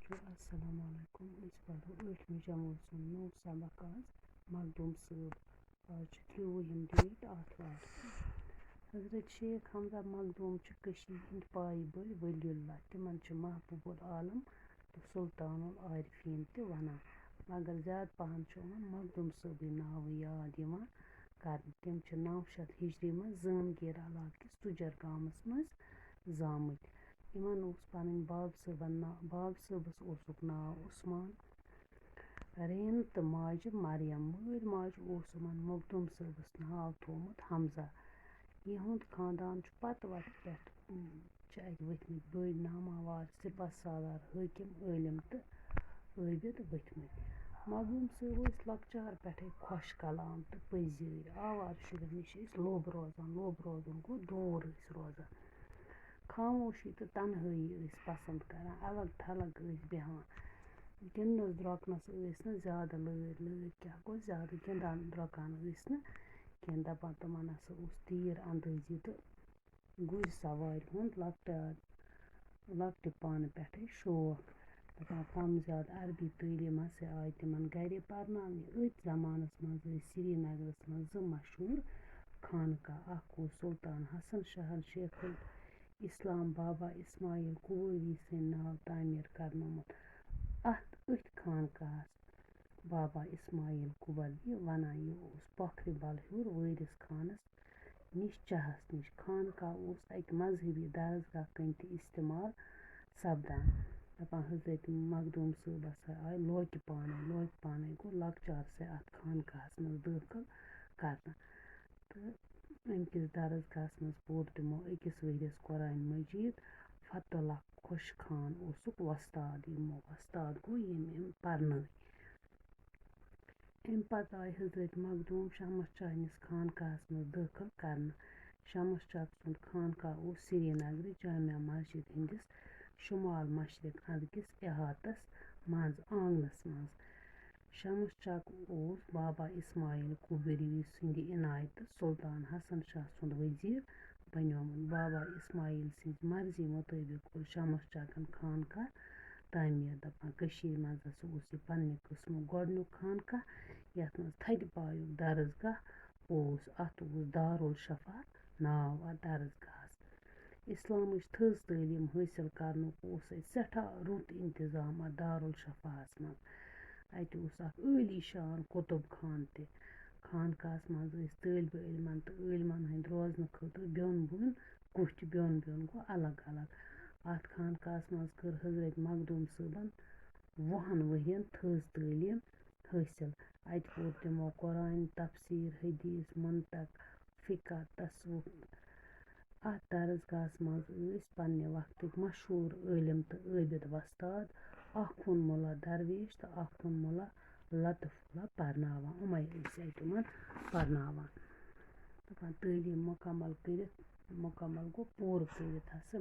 अस्सलाम वालेकुम। इस पढ़ो 8वीं जमात सुन नौ सबक आज मखदूम साहब। आज 23 डेट आथवार। हजरत शेख हमजा मखदूम हिंद पाई बल वलीउल्लाह तिमन महबूबुल आलम तो सुल्तानुल आरिफीन ते वनान, मगर ज़्यादा पहन मखदूम साहब नाव याद कर। तम 900 हिजरी में जानगीर इलाके किस तुजर गामस मज जामत। इमन पन बाब साहबस नाव उस्मान रेन तो माज मरियम। मल माज इमन मखदूम साहबस नाव थोमुत हमजा। यहुंद खानदान पत वत पे वथमत बड़ नामावार सिपह सालार हाकिम आलिम तो आबिद वथमत। मखदूम साहब लकचार पे खुश कलाम तो पजीर। आवार शुरन नश लोब रोजान। लोब रोजन गो दूर रोजान। खामोशी तो तन्हाई पसंद करान, अलग थलग बेहान। गिंदनस द्रोकनस ज्यादा लर क्या गो ज्यादा गिंदान द्रोकान कह दपान तमन तीर अंदाजी तो गुर सवार हुंद लकटे पान पे शौक। दपान कम ज्यादा अरबी तलीम आय तिमन गर परनाने। अथ जमानस मज श्रीनगरस मज मशहूर खानका। सुल्तान हसन शाह शेखुल इस्लाम बाबा इस्माइल कुबूरी सद नाव तामीर करनोमुत। अथ खानकास बाबा इस्माइल कुबल वनान। यह पखर बल हूर वारिस खानस निश चहस निश। खानकाह अक मजहबी दरसगाह कन त इस्तेमाल सपदान। दपान हजरत मखदूम साहबस आय लोक पाने गो लकचार से अत खानकाहस मज दाखिल करना। तो अमकिस दरसगाहस मज पोर तमो अकिस वरियस कुरान मजीद। फतुल्लाह खुश खान वस्ताद। वस्ताद गो यम परनाय। अम पत आय हजरत मखदूम शमस चक निस खानकाहस मज दाखिल करना। शमस चक सुंद खानकाह श्रीनगर जामिया मस्जिद हंदिस शुमाल मशरक अंदकिस अहातस मज आंगनस मज। शमस चक बाबा इस्माइल कुबूरी सद इनायत सुल्तान हसन शाह सुंद वजीर बनोमुत। बाबा इस्माइल सद मर्जी मुताबिक कोर शमस चकन खानकाह तामीर। दपान कशीर मज यह पन्ने किस्मुक गोडनुक खानकाह यथ मज थद पायुक दरसगाह अत दारुल शफा नाव अत दरसगाहस। इस्लामच थज तालीम हासिल करनुक सठा रुत इंतजाम अत दारुल शफाहस मज। अत अली शान कुतुब खान त। खानकाहस मज तालिब इलमन तो आलिमन हंद रोजन खतर बिन बुन कुछ बिन गो अलग अलग। अत खानकाहस मज कर हजरत मखदूम साहबन 20 वरियन थज तालीम हासिल। अत पोर तमो कुरान, तफसीर, हदीस, मंतक, फिका, तसव्वुफ। अत दरसगाहस मज पन्ने वक्तक मशहूर आलिम तो आबिद वस्ताद अखुन मुल्ला दरवेश तो अखुन मुल्ला लतफुल्ला परनावान। उमे अतमन परनावान। दपान तालीम मुकम्मल गो पूर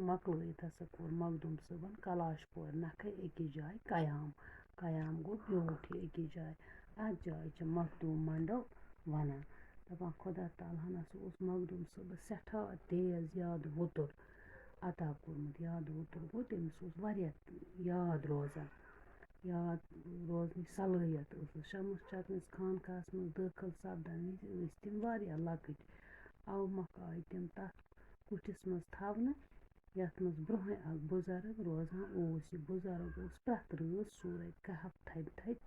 मकलत कोर मखदूम साहबन कलाशपोर नखै अकिस जाय कयाम गो ब्यूट अकिस जाय। अत जाय मखदूम मंडल वनान। दपान खुदा तालहन मखदूम साहबस सठा तेज याद वतुर अता कोरमुत। याद वतुर गो तमिस वारिया याद रोजान। याद रोजन सलाहियत शमस चक निस खानकाहस मज दाखिल सपदन विज तम वारिया लकट। अवमक आय तम तथ कुठिस मज थवन यथ मज ब्रोह अख बुजुर्ग रोजान। यह बुजुर्ग प्रथ रात सूरह कहफ थद थद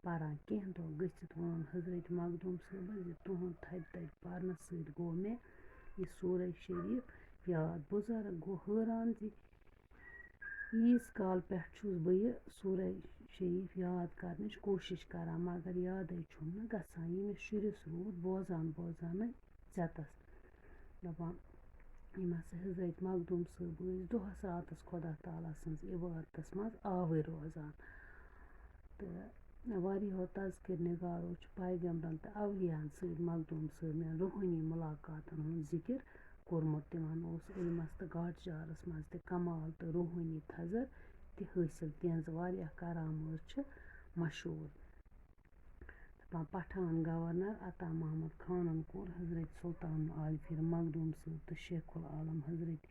पारान। कह दह गथित वोन हजरत मखदूम साहबस तुहद थद थद पारन सद गो मे यह सूरह शरीफ याद। बुजुर्ग गो हैरान यीस काल पे बह यह सूरह शरीफ याद करनच कोशिश करान मगर यादे छुम न गसान। यमिस शुरिस रूद बोजान चतस। दपान यम हजरत मखदूम साहब दोहस रातस खुदा ताला सज इबादतस मज आवर रोजान। तो वारियो तज़किर निगारो पैगम्बरन तो अवलियान सद मखदूम साहबन रूहानी मुलाकातन हुंद जिक्र कोरमुत। तिमन इल्मस तो गाडचारस मज त कमाल तो रूहानी थजर त हासिल। तिहंज वारिया करामत मशहूर। दपान पठान गवर्नर अता महमद खानन कोर हजरत सुल्तान आरिफीन मखदूम साहब तो शेखुल आलम हजरत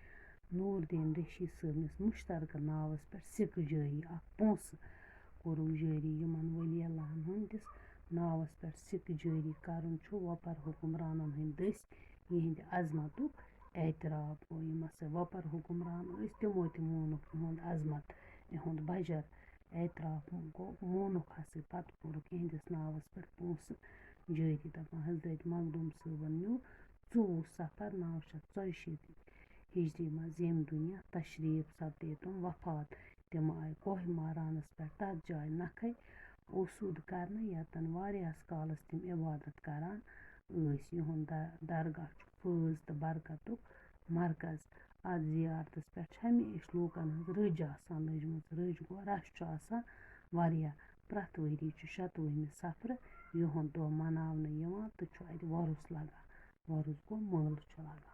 नूरदीन ऋषि صٲبنِس مُشترکہٕ ناوَس پٮ۪ٹھ سِکہٕ جٲری اَکھ پونٛسہٕ کوٚرُکھ جٲری یِمَن ؤلی اللہَن ہٕنٛدِس ناوَس پٮ۪ٹھ سِکہٕ جٲری کَرُن چھُ وۄپَر حُکُمرانَن ہٕنٛدۍ دٔسۍ یِہِنٛدِ عظمتُک اعتراف گوٚو یِم ہسا وۄپَر حُکُمران ٲسۍ تِمو تہِ مونُکھ یِہُنٛد عظمت یِہُنٛد بجر اعتراف گوٚو مونُکھ ہسا پَتہٕ کوٚرُکھ یِہِنٛدِس ناوَس پٮ۪ٹھ پونٛسہٕ جٲری دَپان حضرت مخدوٗم صٲبَن نیوٗ 24 صفر 914 ہِجری منٛز ییٚمہِ دُنیا تشریٖف سپدے تِم وفات تِم آیہِ کوہِ مارانَس پٮ۪ٹھ تَتھ جایہِ نکھَے اوسوٗد کرنہٕ ییٚتٮ۪ن واریاہَس کالَس تِم عبادت کران ٲسۍ یِہُنٛد درگاہ چھُ فٲض تہٕ برکتُک مرکز اَتھ زِیارتَس پٮ۪ٹھ چھِ ہمیشہِ لوٗکَن ہٕنٛز رٔج آسان لٔجمٕژ رٔج گوٚو رش چھُ آسان واریاہ پرٛٮ۪تھ ؤری چھُ 26 صفرٕ یِہُنٛد دۄہ مناونہٕ یِوان تہٕ چھُ اَتہِ وۄرُس لگان وۄرُس گوٚو مٲلہٕ چھُ لگان